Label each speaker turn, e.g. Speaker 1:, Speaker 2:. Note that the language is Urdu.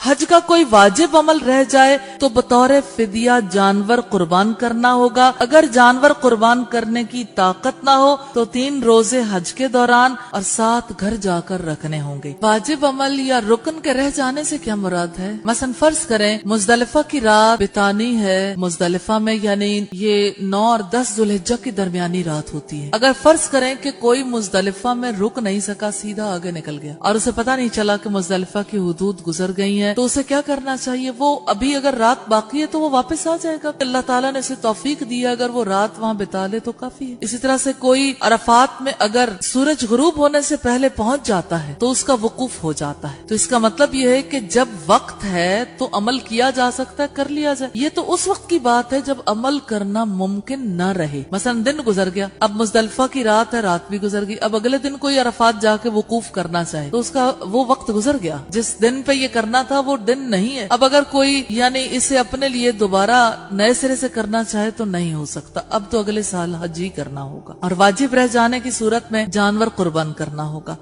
Speaker 1: حج کا کوئی واجب عمل رہ جائے تو بطور فدیہ جانور قربان کرنا ہوگا. اگر جانور قربان کرنے کی طاقت نہ ہو تو 3 روزے حج کے دوران اور 7 گھر جا کر رکھنے ہوں گے. واجب عمل یا رکن کے رہ جانے سے کیا مراد ہے؟ مثلا فرض کریں مزدلفہ کی رات بتانی ہے مزدلفہ میں، یعنی یہ 9 اور 10 ذوالحجہ کی درمیانی رات ہوتی ہے. اگر فرض کریں کہ کوئی مزدلفہ میں رک نہیں سکا، سیدھا آگے نکل گیا اور اسے پتہ نہیں چلا کہ مزدلفہ کی حدود گزر گئی ہیں، تو اسے کیا کرنا چاہیے؟ وہ ابھی اگر رات باقی ہے تو وہ واپس آ جائے گا. اللہ تعالیٰ نے اسے توفیق دیا، اگر وہ رات وہاں بتا لے تو کافی ہے. اسی طرح سے کوئی عرفات میں اگر سورج غروب ہونے سے پہلے پہنچ جاتا ہے تو اس کا وقوف ہو جاتا ہے. تو اس کا مطلب یہ ہے کہ جب وقت ہے تو عمل کیا جا سکتا ہے، کر لیا جائے. یہ تو اس وقت کی بات ہے جب عمل کرنا ممکن نہ رہے. مثلا دن گزر گیا، اب مزدلفہ کی رات ہے، رات بھی گزر گئی، اب اگلے دن کوئی عرفات جا کے وقوف کرنا چاہے تو اس کا وہ وقت گزر گیا. جس دن پہ یہ کرنا تھا وہ دن نہیں ہے. اب اگر کوئی یعنی اسے اپنے لیے دوبارہ نئے سرے سے کرنا چاہے تو نہیں ہو سکتا، اب تو اگلے سال حج ہی کرنا ہوگا. اور واجب رہ جانے کی صورت میں جانور قربان کرنا ہوگا.